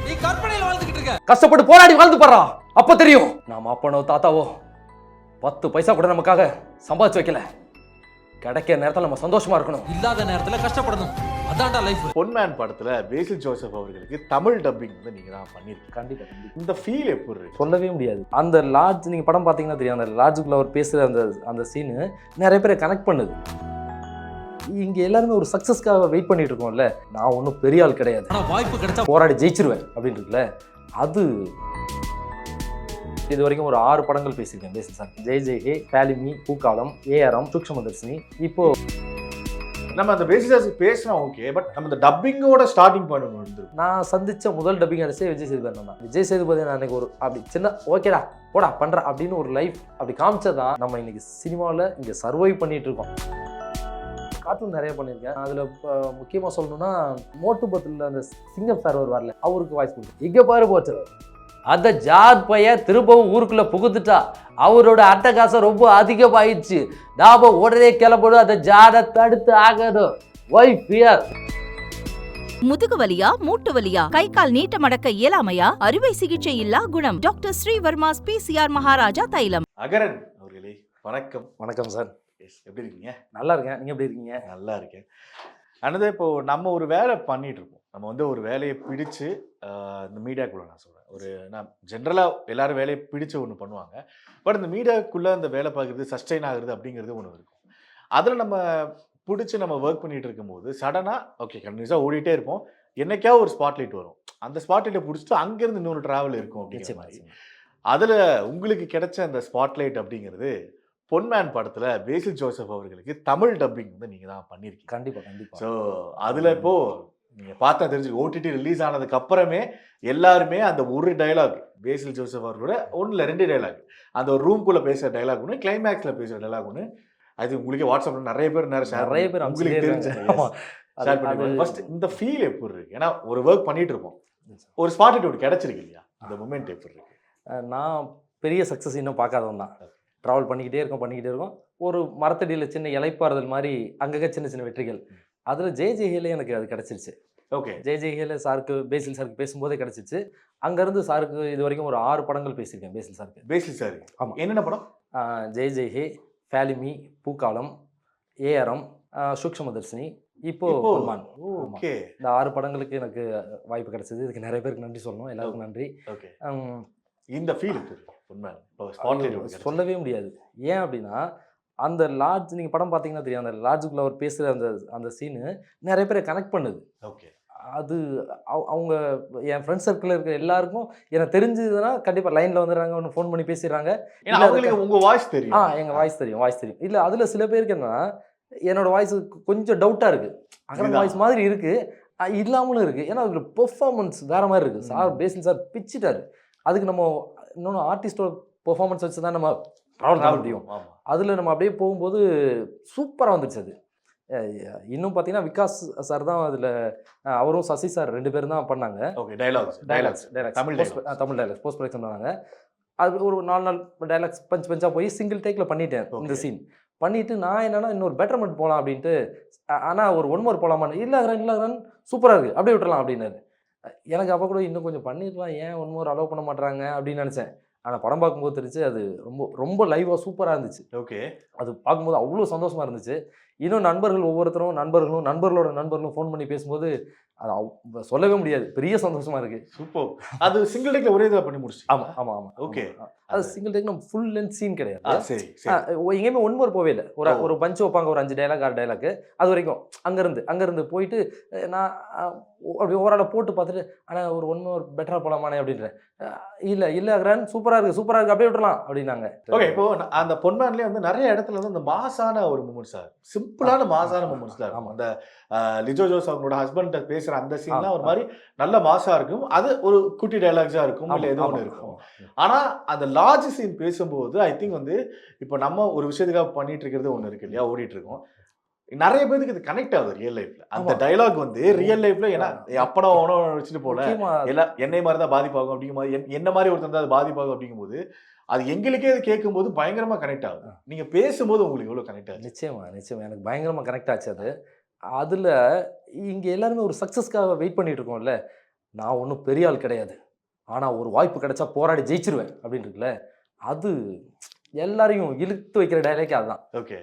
நீ கற்பனையில வாழ்ந்துகிட்டு இருக்க. கஷ்டப்பட்டு போராடி வாழ்ந்து பாறா, அப்ப தெரியும். நாம அப்பனோ தாத்தாவோ 10 பைசா கூட நமக்காக சம்பாதிச்சு வைக்கல. கிடைக்கிற நேரத்துல நம்ம சந்தோஷமா இருக்கணும், இல்லாத நேரத்துல கஷ்டப்படணும். அதான்டா லைஃப். பொன்மேன் படத்துல பேசில் ஜோசப் அவர்களுக்கு தமிழ் டப்பிங் வந்து நீங்க தான் பண்ணிருக்கீங்க. கண்டிப்பா கண்டிப்பா. இந்த ஃபீல் எப்படி இருக்கு? சொல்லவே முடியாது. அந்த லாட்ஜ் நீங்க படம் பாத்தீங்கன்னா தெரியும், அந்த லாட்ஜுக்குள்ள அவர் பேசுற அந்த சீனு நிறைய பேரை கனெக்ட் பண்ணுது. இங்க எல்லாருமே ஒரு சக்சஸ்க்காக வெயிட் பண்ணிட்டு இருக்கோம்ல. நான் ஒன்றும் பெரிய ஆள் கிடையாது, ஆனா வாய்ப்பு கிடைச்சா போராடி ஜெயிச்சிருவேன் அப்படின்னு இருக்குல்ல. அது இது வரைக்கும் ஒரு 6 படங்கள் பேசியிருக்கேன் பேசி சார். ஜெய் ஜெய் ஹே, பேலிமி, பூக்காலம், ஏஆரம், சூக்ஷ்மதர்ஷினி. இப்போ நம்ம அந்த பேசிஸ் பேசினா ஓகே, பட் நம்ம இந்த டப்பிங்கோட ஸ்டார்டிங் பாயிண்ட் ஒன்று வந்து நான் சந்திச்ச முதல் டப்பிங் அடிச்சே விஜய் சேதுபதி தான். விஜய் சேதுபதி நான் அன்னைக்கு ஒரு அப்படி சின்ன ஓகேடா போடா பண்ற அப்படின்னு ஒரு லைஃப் அப்படி காமிச்சதான் நம்ம இன்னைக்கு சினிமாவில் இங்கே சர்வை பண்ணிட்டு இருக்கோம். கார்ட்டூன் நிறைய பண்ணியிருக்கேன். அதில் முக்கியமாக சொல்லணும்னா மோட்டு பத்தில் அந்த சிங்கம் சார் வருவார்ல, அவருக்கு வாய்ஸ் கொடுத்து இங்கே பாரு போச்சு அந்த ஜார் பைய திரும்பவும் ஊருக்குள்ள புகுந்துட்டா அவரோட அட்டகாசம் ரொம்ப அதிகமாயிடுச்சு. நாம உடனே கிளம்பணும், அந்த ஜாரை தடுத்து ஆகணும். Why fear. முதுகு வலியா, மூட்டு வலியா, கை கால் நீட்ட மடக்க இயலாமையா? அறுவை சிகிச்சை இல்லா குணம். டாக்டர் ஸ்ரீவர்மாஸ் பிசிஆர் மகாராஜா தைலம். அகரன் அவர்களே வணக்கம். வணக்கம் சார். எப்படி இருக்கீங்க? நல்லா இருக்கேன், நீங்க எப்படி இருக்கீங்க? நல்லா இருக்கேன். அனதே இப்போ நம்ம ஒரு வேலை பண்ணிட்டு இருக்கோம். நம்ம வந்து ஒரு வேலையை பிடிச்சு இந்த மீடியாக்குள்ள நான் சொல்றேன், ஒரு நான் ஜென்ரலாக எல்லாரும் வேலையை பிடிச்சு ஒன்று பண்ணுவாங்க. பட் இந்த மீடியாக்குள்ளே அந்த வேலை பார்க்குறது சஸ்டெயின் ஆகுறது அப்படிங்கிறது ஒன்று இருக்கும். அதில் நம்ம பிடிச்சி நம்ம ஒர்க் பண்ணிட்டு இருக்கும்போது சடனாக ஓகே கண்டினியூஸாக ஓடிட்டே இருப்போம். என்னைக்கா ஒரு ஸ்பாட்லைட் வரும், அந்த ஸ்பாட்லைட்டை பிடிச்சிட்டு அங்கேருந்து இன்னொரு ட்ராவல் இருக்கும் அப்படிங்கிற மாதிரி. அதில் உங்களுக்கு கிடைச்ச அந்த ஸ்பாட்லைட் அப்படிங்கிறது பொன்மேன் படத்துல பேசில் ஜோசப் அவர்களுக்கு தமிழ் டப்பிங் வந்து நீங்க தான் பண்ணிருக்கீங்க. கண்டிப்பா கண்டிப்பா. ஸோ அதுல இப்போ நீங்க பார்த்தா தெரிஞ்சு ஓடிடி ரிலீஸ் ஆனதுக்கு அப்புறமே எல்லாருமே அந்த ஒரு டைலாக் பேசில் ஜோசப் அவர்களோட 2 டைலாக், அந்த ஒரு ரூம்குள்ள பேசுற டைலாக் ஒன்று, கிளைமேக்ஸ்ல பேசுற டைலாக் ஒன்று. அது உங்களுக்கு வாட்ஸ்அப்ல நிறைய பேர் உங்களுக்கு தெரிஞ்ச ஃபர்ஸ்ட் இந்த ஃபீல் எப்படி இருக்கு? ஏன்னா ஒரு ஒர்க் பண்ணிட்டு இருப்போம், ஒரு ஸ்பாட் ஒன்று கிடைச்சிருக்கு இல்லையா, அந்த மூமெண்ட் எப்படி இருக்கு? நான் பெரிய சக்ஸஸ் இன்னும் பார்க்காதவன் தான். ட்ராவல் பண்ணிக்கிட்டே இருக்கோம். ஒரு மரத்தடியில் சின்ன இலைப்பாறுதல் மாதிரி அங்கங்கே சின்ன சின்ன வெற்றிகள். அதில் ஜெய் ஜெய்ஹேலே எனக்கு அது கிடச்சிருச்சு. ஓகே, ஜெய் ஜெய்ஹேலே சாருக்கு பேசில் சாருக்கு பேசும்போதே கிடச்சிச்சு. அங்கேருந்து சாருக்கு இது வரைக்கும் ஒரு 6 படங்கள் பேசியிருக்கேன் பேசில் சாருக்கு. பேசில் சார் ஆமாம். என்னென்ன படம்? ஜெய் ஜெய் ஹே, பேலிமி, பூக்காலம், ஏஆரம், சூக்ஷ்மதர்ஷினி, இப்போ பொன்மான். ஓகே, இந்த 6 படங்களுக்கு எனக்கு வாய்ப்பு கிடைச்சது. இதுக்கு நிறைய பேருக்கு நன்றி சொல்லணும், எல்லாருக்கும் நன்றி. ஓகே, இந்த ஃபீல் சொல்லவே முடியாது. ஏன் அப்படின்னா அந்த லாட்ஜ் நீங்க படம் பார்த்தீங்கன்னா தெரியும், அந்த லாட்ஜுக்குள்ள அவர் பேசுற அந்த சீனு நிறைய பேரை கனெக்ட் பண்ணுது. ஓகே, அது அவங்க என் ஃப்ரெண்ட் சர்க்கிளில் இருக்கிற எல்லாருக்கும் எனக்கு தெரிஞ்சதுன்னா கண்டிப்பாக லைனில் வந்துடுறாங்க, ஒன்று ஃபோன் பண்ணி பேசிடுறாங்க. உங்கள் வாய்ஸ் தெரியும்? எங்கள் வாய்ஸ் தெரியும். இல்லை அதில் சில பேருக்கு என்ன, என்னோட வாய்ஸ் கொஞ்சம் டவுட்டாக இருக்குது. அகரன் வாய்ஸ் மாதிரி இருக்குது, இல்லாமலும் இருக்குது. ஏன்னா அதில் பெர்ஃபார்மன்ஸ் வேறு மாதிரி இருக்குது. சார் பேசில் சார் பிச்சுட்டாரு. அதுக்கு நம்ம இன்னொன்று ஆர்டிஸ்டோட பெர்ஃபார்மன்ஸ் வச்சு தான் நம்ம ட்ராவல் பண்ண முடியும். அதில் நம்ம அப்படியே போகும்போது சூப்பராக வந்துடுச்சு. அது இன்னும் பார்த்தீங்கன்னா விகாஸ் சார் தான் அதில், அவரும் சசி சார் 2 பேரும் தான் பண்ணாங்க. தமிழ் டைலாக்ஸ் போஸ்ட் ப்ரொடக்ஷன் பண்ணாங்க. அது ஒரு 4 நாள் டைலாக்ஸ் பஞ்சாக போய் சிங்கிள் டேக்கில் பண்ணிட்டேன் இந்த சீன். பண்ணிவிட்டு நான் என்னன்னா இன்னொரு பெட்டர்மெண்ட் போகலாம் அப்படின்ட்டு, ஆனால் ஒரு 1 மோர் போகலாமான்னு. இல்லை சூப்பராக இருக்குது அப்படியே விட்டுறலாம் அப்படின்னாரு. எனக்கு அப்போ கூட இன்னும் கொஞ்சம் பண்ணிடலாம், ஏன் 1 மோர் அலோவ் பண்ண மாட்டாங்க அப்படின்னு நினச்சேன். ஆனால் படம் பார்க்கும்போது தெரிஞ்சு அது ரொம்ப ரொம்ப லைவாக சூப்பராக இருந்துச்சு. ஓகே, அது பார்க்கும்போது அவ்வளோ சந்தோஷமாக இருந்துச்சு. இன்னும் நண்பர்கள் ஒவ்வொருத்தரும் நண்பர்களோட நண்பர்களும் ஃபோன் பண்ணி பேசும்போது அது சொல்லவே முடியாது, பெரிய சந்தோஷமா இருக்கு. சூப்பர். அது சிங்கிள் டேக்ல ஒரே இதாக பண்ணி முடிச்சு? ஆமாம். ஓகே, அது சிங்கிள் டேக் நம்ம ஃபுல் லென்த் சீன் கிடையாது. சரி, எங்கேயுமே 1 மோர் போவே இல்லை. ஒரு பஞ்ச் வைப்பாங்க, ஒரு 5 டைலாக் 6 டைலாக். அது வரைக்கும் அங்கேருந்து போயிட்டு நான் அப்படி ஓவரால போட்டு பார்த்துட்டு, ஆனால் ஒரு 1 மோர் பெட்டராக போகலாமானே அப்படின்றேன். இல்லை அகரன் சூப்பராக இருக்கு அப்படியே விட்டுறலாம் அப்படின்னாங்க. ஓகே, இப்போ அந்த பொன்மேன்லேயே வந்து நிறைய இடத்துல வந்து அந்த மாசான ஒரு மூமெண்ட்ஸ், சிம்பிளான மாசான மூமெண்ட்ஸ் தான். ஆமாம், அந்த லிஜோ ஜோஸ் அவங்களோட ஹஸ்பண்ட் பேசுகிற அந்த சீன்லாம் ஒரு மாதிரி நல்ல மாசா இருக்கும். அது ஒரு குட்டி டைலாக்ஸா இருக்கும், இல்லை ஏதோ ஒன்று இருக்கும். ஆனால் அந்த லார்ஜ் சீன் பேசும்போது ஐ திங்க் வந்து இப்போ நம்ம ஒரு விஷயத்துக்காக பண்ணிட்டு இருக்கிறது ஒன்று இருக்கு இல்லையா, ஓடிட்டு இருக்கோம். நிறைய பேருக்கு இது கனெக்ட் ஆகுது ரியல் லைஃப்ல. அந்த டைலாக் வந்து ரியல் லைஃப்ல, ஏன்னா அப்பனா அவனோ வச்சுட்டு போல எல்லாம் என்னை மாதிரி தான் பாதிப்பாகும் அப்படிங்கும் போது, என்ன மாதிரி ஒருத்தர் தான் அது பாதிப்பாகும் அப்படிங்கும் போது அது எங்களுக்கே அது கேட்கும்போது பயங்கரமா கனெக்ட் ஆகுது. நீங்க பேசும்போது உங்களுக்கு எவ்வளவு கனெக்ட் ஆகுது? நிச்சயமா எனக்கு பயங்கரமா கனெக்ட் ஆச்சு. அதில் இங்கே எல்லாருமே ஒரு சக்ஸஸ்க்காக வெயிட் பண்ணிட்டு இருக்கோம்ல. நான் ஒன்றும் பெரிய ஆள் கிடையாது, ஆனால் ஒரு வாய்ப்பு கிடைச்சா போராடி ஜெயிச்சிருவேன் அப்படின்னு இருக்குல்ல, அது எல்லாரையும் இழுத்து வைக்கிற டைலாக்கே அதுதான். ஓகே.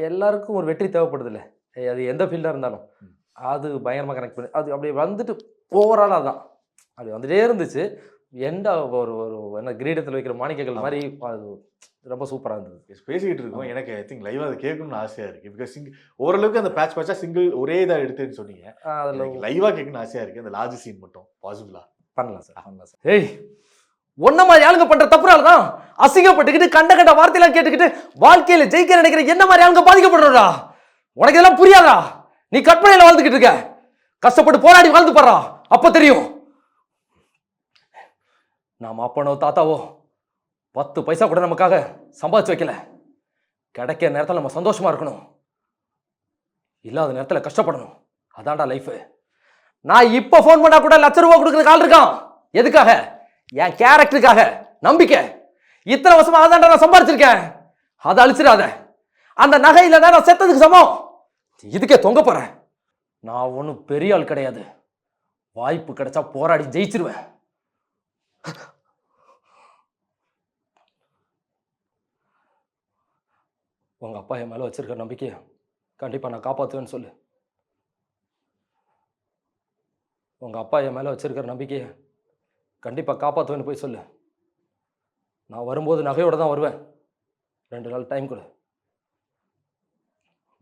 எல்லாருக்கும் ஒரு வெற்றி தேவைப்படுதுல்ல, அது எந்த ஃபீல்டாக இருந்தாலும் அது பயங்கரமாக கனெக்ட் பண்ணி அது அப்படி வந்துட்டு ஓவராலாக தான் அப்படி வந்துட்டே இருந்துச்சு. எண்டா ஒரு ஒரு என்ன கிரீடத்தில் வைக்கிற மாணிக்கங்கள் மாதிரி அது ரொம்ப சூப்பராக இருந்தது. பேசிக்கிட்டு இருக்கோம். எனக்கு ஐ திங்க் லைவா அதை கேட்கணும்னு ஆசையா இருக்கு. பிகாஸ் ஓரளவுக்கு அந்த பேட்சா சிங்கிள் ஒரே இதாக எடுத்துன்னு சொன்னீங்க. அதில் லைவா கேட்கணும்னு ஆசையா இருக்கு. அந்த லார்ஜ் சீன் மட்டும் பாசிபிளா பண்ணலாம் சார். ஏய், ஒன்ன மாதிரி ஆளுங்க பண்ற தப்புனால தான் அசிங்கப்பட்டுக்கிட்டு கண்ட கண்ட வார்த்தையெல்லாம் கேட்டுக்கிட்டு வாழ்க்கையில ஜெயிக்க நினைக்கிற என்ன மாதிரி ஆளுங்க பாதிக்கப்படுறா. உனக்கு இதெல்லாம் புரியாதா? நீ கற்பனையில வாழ்ந்துகிட்டு இருக்க, கஷ்டப்பட்டு போராடி வாழ்ந்து பாடுறா, அப்ப தெரியும். நாம அப்பனோ தாத்தாவோ 10 பைசா கூட நமக்காக சம்பாதிச்சு வைக்கல. கிடைக்கிற நேரத்தில் நம்ம சந்தோஷமா இருக்கணும், இல்லாத நேரத்தில் கஷ்டப்படணும். அதான்டா லைஃப். நான் இப்ப போன் பண்ணா கூட ₹1,00,000 கொடுக்கறதுக்கு ஆள் இருக்கான். எதுக்காக? என் கேரக்டருக்காக, நம்பிக்கை. இத்தனை வருஷமா அதான்டா நான் சம்பாதிச்சிருக்கேன். அதை அழிச்சிடாத. அந்த நகை இல்லைன்னா நான் செத்ததுக்கு சமம். இதுக்கே தொங்க போறேன். நான் ஒன்றும் பெரிய ஆள் கிடையாது, வாய்ப்பு கிடைச்சா போராடி ஜெயிச்சிருவேன். உங்க அப்பா என் மேல வச்சிருக்கிற நம்பிக்கையை கண்டிப்பா நான் காப்பாற்றுவேன்னு சொல்லு. உங்க அப்பா என் மேல வச்சிருக்கிற நம்பிக்கையை கண்டிப்பா காப்பாற்றுவேன்னு போய் சொல்லு. நான் வரும்போது நகையோட தான் வருவேன். 2 நாள் டைம் கொடு.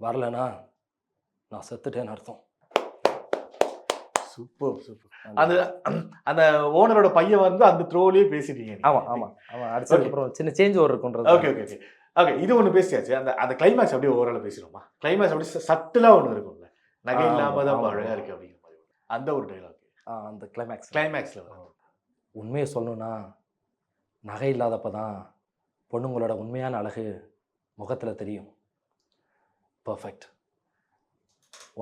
வரலனா நான் செத்துட்டேன்னு அர்த்தம். Super super. அந்த அந்த ஓனரோட பையன் வந்து அந்த த்ரோலயே பேசிட்டீங்க. ஆமா ஆமா ஆமா. அடுத்ததுக்கு அப்புறம் சின்ன சேஞ்ச் ஓவர் இருக்குன்றது. Okay okay okay okay. இது ஒன்று பேசியாச்சு. அந்த அந்த கிளைமேக்ஸ் அப்படியே ஓவரால் பேசிடுவோமா? கிளைமேக்ஸ் அப்படியே சட்டிலா ஒன்று இருக்கும்ல, நகை இல்லாம தான் அழகா இருக்கு அப்படிங்கிற மாதிரி அந்த ஒரு டைலாக். அந்த கிளைமேக்ஸ்ல உண்மையை சொல்லணும்னா, நகை இல்லாதப்ப தான் பொண்ணுங்களோட உண்மையான அழகு முகத்துல தெரியும். பர்ஃபெக்ட்.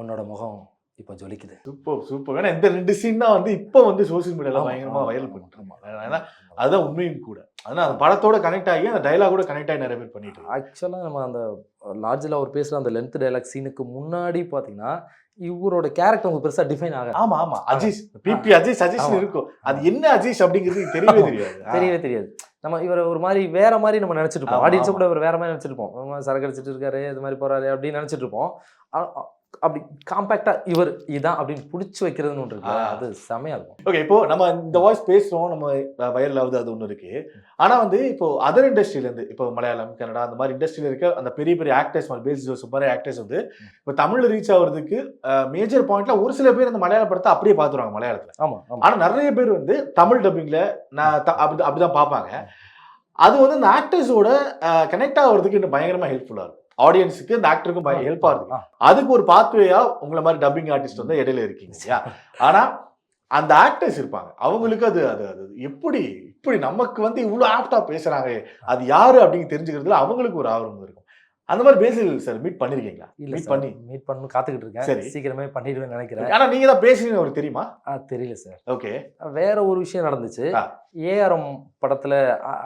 உன்னோட முகம் இப்போ ஜொலிக்குது. Super super. ஏன்னா இந்த 2 சீன் தான் வந்து இப்போ வந்து சோசியல் மீடியால பயங்கரமா வைரல் பண்ணிட்டு. ஏன்னா அதுதான் உண்மையும் கூட. அதனால அந்த படத்தோட கனெக்ட் ஆகி அந்த டைலாகோட கனெக்ட் ஆகி நிறைய பேர் பண்ணிட்டு. ஆக்சுவலாக நம்ம அந்த லார்ஜில் அவர் பேசுகிற அந்த லென்த் டைலாக் சீனுக்கு முன்னாடி பார்த்தீங்கன்னா இவரோட கேரக்டர் உங்களுக்கு பெருசாக டிஃபைன் ஆகாது. ஆமா ஆமா. அஜீஷ் பிபி அஜீஷ் அஜீஷ் இருக்கும். அது என்ன அஜீஷ் அப்படிங்கிறது தெரியவே தெரியாது. தெரியவே தெரியாது. நம்ம இவர் ஒரு மாதிரி வேற மாதிரி நம்ம நினைச்சிட்டு இருப்போம். ஆடியன்ஸை கூட இவர் வேற மாதிரி நினைச்சிட்டு இருப்போம். சரக்கு அடிச்சிட்டு இருக்காரு, இது மாதிரி போறாரு அப்படின்னு நினைச்சிட்டு இருப்போம். அப்படி காம்பேக்டா இவர் இதான் அப்படின்னு பிடிச்சி வைக்கிறதுன்னு ஒன்று இருக்கு. அது செமையா இருக்கும். ஓகே, இப்போ நம்ம இந்த வாய்ஸ் பேசுறோம், நம்ம வைரல் ஆகுது, அது ஒன்று இருக்கு. ஆனா வந்து இப்போ அதர் இண்டஸ்ட்ரியில இருந்து, இப்போ மலையாளம், கன்னடா அந்த மாதிரி இண்டஸ்ட்ரியில இருக்க அந்த பெரிய பெரிய ஆக்டர்ஸ் மாதிரி பேஸ் ஜோசப் மாதிரி ஆக்டர்ஸ் வந்து இப்போ தமிழ்ல ரீச் ஆகுறதுக்கு மேஜர் பாயிண்ட்ல ஒரு சில பேர் அந்த மலையாள படத்தை அப்படியே பார்த்துருவாங்க மலையாளத்துல. ஆமா. ஆனா நிறைய பேர் வந்து தமிழ் டப்பிங்ல அப்படிதான் பார்ப்பாங்க. அது வந்து இந்த ஆக்டர்ஸோட கனெக்ட் ஆகிறதுக்கு இன்னும் பயங்கரமா ஹெல்ப்ஃபுல்லா இருக்கும். ஆடியன்ஸுக்கு இந்த ஆக்டருக்கும் ஹெல்ப்பா இருக்கு. அதுக்கு ஒரு பாத்வேயா உங்களை மாதிரி டப்பிங் ஆர்டிஸ்ட் வந்து இடையில இருக்கீங்க. ஆனா அந்த ஆக்டர்ஸ் இருப்பாங்க, அவங்களுக்கு அது அது அது எப்படி இப்படி நமக்கு வந்து இவ்வளவு ஆப்டா பேசுறாங்க, அது யாரு அப்படின்னு தெரிஞ்சுக்கிறதுல அவங்களுக்கு ஒரு ஆர்வம் இருக்கும். அந்த மாதிரி பேசில் சார் மீட் பண்ணிருக்கீங்களா? மீட் பண்ணி காத்துக்கிட்டு இருக்கேன். சரி, சீக்கிரமே பண்ணிடுவேன்னு நினைக்கிறேன். ஆனா நீங்க தான் பேசுறீங்க, அவருக்கு தெரியுமா? தெரியல சார். ஓகே. வேற ஒரு விஷயம் நடந்துச்சு. ஏஆர்எம் படத்துல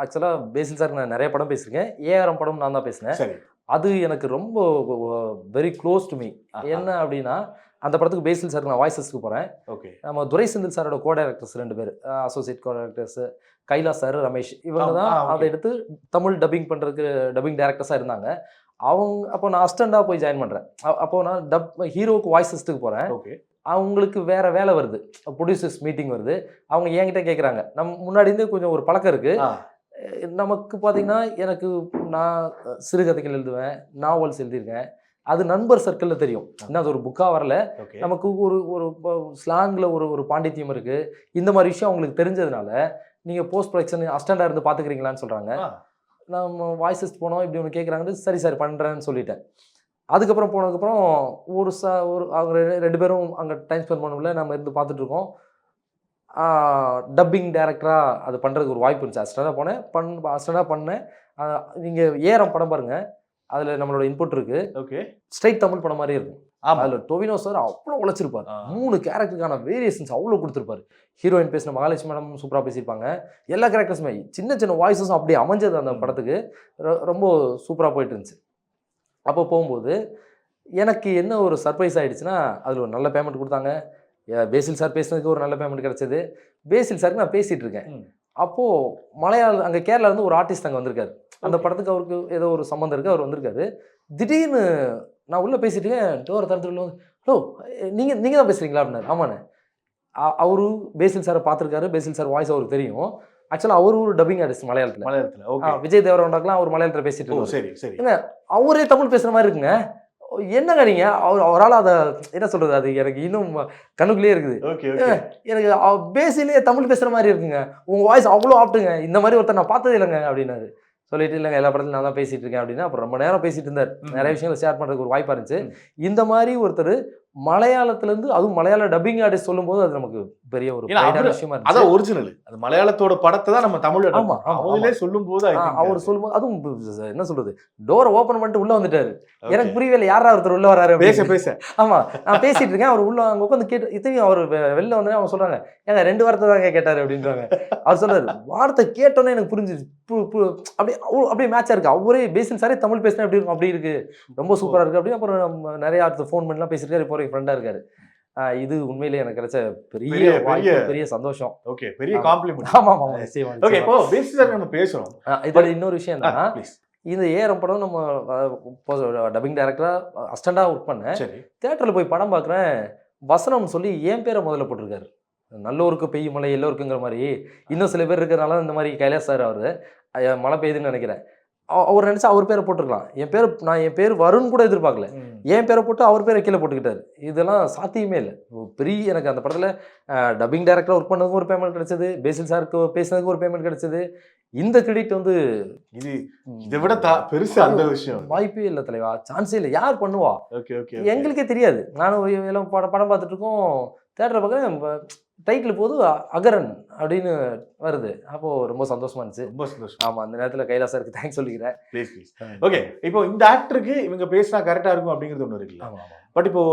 ஆக்சுவலா பேசில் சார் நான் நிறைய படம் பேசியிருக்கேன். ஏஆர்எம் படம் நான் தான் பேசினேன். சரி. அது எனக்கு ரொம்ப வெரி க்ளோஸ் டு மீ. என்ன அப்படின்னா, அந்த படத்துக்கு பேசில் சாருக்கு நான் வாய்ஸஸ்க்கு போகிறேன். ஓகே. நம்ம துரை செந்தில் சாரோட கோ டைரக்டர்ஸ் 2 பேர், அசோசியேட் கோ டைரக்டர்ஸ் கைலாஸ் சார், ரமேஷ், இவங்க தான் அதை எடுத்து தமிழ் டப்பிங் பண்ணுறதுக்கு டப்பிங் டைரக்டர்ஸாக இருந்தாங்க. அப்போ நான் அசிஸ்டண்டாக போய் ஜாயின் பண்ணுறேன். அப்போது நான் ஹீரோவுக்கு வாய்ஸஸ்க்கு போகிறேன். ஓகே. அவங்களுக்கு வேற வேலை வருது, ப்ரொடியூசர்ஸ் மீட்டிங் வருது. அவங்க என்கிட்ட கேட்குறாங்க. நம்ம முன்னாடி இருந்து கொஞ்சம் ஒரு பழக்கம் இருக்குது நமக்கு. பார்த்தீங்கன்னா எனக்கு நான் சிறுகதைகள் எழுதுவேன், நாவல்ஸ் எழுதியிருக்கேன். அது நண்பர் சர்க்கிளில் தெரியும். இன்னும் அது ஒரு புக்காக வரல. நமக்கு ஒரு ஒரு ஸ்லாங்கில் ஒரு பாண்டித்யம் இருக்குது. இந்த மாதிரி விஷயம் அவங்களுக்கு தெரிஞ்சதுனால நீங்கள் போஸ்ட் ப்ரொடக்ஷன் அசிஸ்டண்டாக இருந்து பார்த்துக்கிறீங்களான்னு சொல்கிறாங்க. நம்ம வாய்ஸஸ் போனோம், இப்படி ஒன்று கேட்குறாங்கன்னு சரி சார் பண்ணுறேன்னு சொல்லிட்டேன். அதுக்கப்புறம் போனதுக்கப்புறம் ஒரு அவங்க 2 பேரும் அங்கே டைம் ஸ்பெண்ட் பண்ணல, நம்ம இருந்து பார்த்துட்ருக்கோம். டப்பிங் டைரக்டராக அது பண்ணுறதுக்கு ஒரு வாய்ப்பு இருந்துச்சு. அசிஸ்டண்டாக பண்ணேன். நீங்கள் ஏஆர்எம் படம் பாருங்கள், அதில் நம்மளோட இன்புட் இருக்குது. ஓகே. ஸ்ட்ரைட் தமிழ் படம் மாதிரியே இருக்கும். அதில் டொவினோ சார் அவ்வளோ உழைச்சிருப்பார். 3 கேரக்டருக்கான வேரியேஷன்ஸ் அவ்வளோ கொடுத்துருப்பாரு. ஹீரோயின் பேசின மகாலட்சுமி மேடம் சூப்பராக பேசியிருப்பாங்க. எல்லா கேரக்டர்ஸுமே சின்ன சின்ன வாய்ஸஸும் அப்படியே அமைஞ்சது அந்த படத்துக்கு. ரொம்ப சூப்பராக போயிட்டு இருந்துச்சு. அப்போ போகும்போது எனக்கு என்ன ஒரு சர்ப்ரைஸ் ஆகிடுச்சுன்னா, அதில் ஒரு நல்ல பேமெண்ட் கொடுத்தாங்க. பேசில் சார் பேசுனதுக்கு ஒரு நல்ல பேமெண்ட் கிடைச்சது. பேசில் சாருக்கு நான் பேசிட்டு இருக்கேன். அப்போது அங்கே கேரளாலேருந்து ஒரு ஆர்டிஸ்ட் அங்கே வந்திருக்காரு. அந்த படத்துக்கு அவருக்கு ஏதோ ஒரு சம்மந்தம் இருக்குது, அவர் வந்திருக்காரு. திடீர்னு நான் உள்ளே பேசிட்டு இருக்கேன், டோரை திறந்துட்டு வந்து ஹலோ நீங்கள் தான் பேசுகிறீங்களா அப்படின்னாரு. ஆமாண்ணே. அவரு பேசில் சாரை பார்த்துருக்காரு, பேசில் சார் வாய்ஸ் அவருக்கு தெரியும். ஆக்சுவலாக அவரு ஒரு டப்பிங் ஆர்டிஸ்ட் மலையாளத்தில். விஜய் தேவரகொண்டாக்கெல்லாம் அவர் மலையாளத்தில் பேசிட்டு இருக்காரு. சரி சரி. ஏங்க அவரே தமிழ் பேசுகிற மாதிரி இருக்குங்க. என்னங்க நீங்க அவரால் அதை என்ன சொல்றது, அது எனக்கு இன்னும் கண்ணுக்குள்ளேயே இருக்குது. எனக்கு பேசிலேயே தமிழ் பேசுகிற மாதிரி இருக்குங்க, உங்கள் வாய்ஸ் அவ்வளோ ஆப்ட்டுங்க, இந்த மாதிரி ஒருத்தர் நான் பார்த்ததே இல்லைங்க அப்படின்னாரு. சொல்லிட்டு இல்லைங்க எல்லா படத்துலையும் நான் தான் பேசிட்டு இருக்கேன் அப்படின்னா. அப்புறம் ரொம்ப நேரம் பேசிட்டு இருந்தார். நிறைய விஷயங்களை ஷேர் பண்ணுறதுக்கு ஒரு வாய்ப்பாக இருந்துச்சு. இந்த மாதிரி ஒருத்தர் மலையாளத்துலேருந்து, அதுவும் மலையாள டப்பிங் ஆர்டிஸ்ட் சொல்லும்போது அது நமக்கு பெரிய ஒரு விஷயமா இருந்துச்சு. அதான் ஒரிஜினல், அது மலையாளத்தோட படத்தை தான் நம்ம தமிழ் அவங்களே சொல்லும்போது அவர் சொல்லும்போது அதுவும் என்ன சொல்றது, டோரை ஓப்பன் பண்ணிட்டு உள்ள வந்துட்டாரு. எனக்கு புரியவே இல்லை, யாரா ஒருத்தர் உள்ள வராரு பேச. ஆமா நான் பேசிட்டு இருக்கேன், அவர் உள்ள அங்கே உட்காந்து கேட்டு இத்தனையும் அவர் வெளில வந்து அவங்க சொல்றாங்க, ஏங்க 2 வார்த்தை தாங்க கேட்டாரு அப்படின்றாங்க. அவர் சொல்றாரு வார்த்தை கேட்டோன்னே எனக்கு புரிஞ்சிச்சு, அப்படியே மேட்சா இருக்கு. அவரே பேசில் சாரே தமிழ் பேசினா எப்படி இருக்கும், அப்படி இருக்கு, ரொம்ப சூப்பரா இருக்கு அப்படின்னு. அப்புறம் நிறைய ஆர்டர் ஃபோன் பண்ணிலாம் பேசிருக்காரு. இப்போ ஃப்ரெண்டா இருக்காரு. இது உண்மையிலேயே எனக்கு கிடைச்ச பெரிய சந்தோஷம். ஓகே, பெரிய காம்ப்ளிமெண்ட். ஆமா ஆமா நிச்சயமா. ஓகே, இப்போ பேசில் சார் நம்ம பேசுறோம். இதோட இன்னொரு விஷயம் என்னன்னா, இந்த ஏரம் படம் நம்ம டப்பிங் டைரக்டரா அசிஸ்டண்டா ஒர்க் பண்ணேன். தியேட்டர்ல போய் படம் பார்க்குறேன், வசனம் சொல்லி என் பேரை முதல்ல போட்டிருக்காரு. நல்லோருக்கு பெய்யும் மழை எல்லோருக்குங்கிற மாதிரி. இன்னும் சில பேர் இருக்கிறனால இந்த மாதிரி கைலாஷ் சார் அவரு மழை பெய்யுதுன்னு நினைக்கிறேன். அவர் நினைச்சா அவர் பேரை போட்டுருக்கலாம். என் பேர் வருண் கூட எதிர்பார்க்கல, என் பேரை போட்டு அவர் பேரை கீழே போட்டுக்கிட்டாரு. இதெல்லாம் சாத்தியமே இல்லை. பெரிய எனக்கு அந்த படத்தில் டப்பிங் டைரக்டராக ஒர்க் பண்ணதுக்கு ஒரு பேமெண்ட் கிடைச்சது, பேசில் சாருக்கு பேசுனதுக்கு ஒரு பேமெண்ட் கிடைச்சது. இந்த கிரெடிட் வந்து இதை விட பெருசு அந்த விஷயம் வாய்ப்பே இல்லை தலைவா, சான்ஸே இல்லை. யார் பண்ணுவா எங்களுக்கே தெரியாது. நானும் எல்லாம் படம் பார்த்துட்டு இருக்கோம், தேட்டரை பார்க்குறேன், டைட்டில் போது அகரன் அப்படின்னு வருது. அப்போ ரொம்ப சந்தோஷமா இருந்துச்சு. ரொம்ப சந்தோஷம். ஆமா, அந்த நேரத்தில் கைலாஷ் சாருக்கு தேங்க்ஸ் சொல்லிக்கிறேன். ப்ளீஸ். ஓகே, இப்போ இந்த ஆக்டருக்கு இவங்க பேசினா கரெக்டா இருக்கும் அப்படிங்கிறது ஒன்று இருக்குல்ல. பட் இப்போ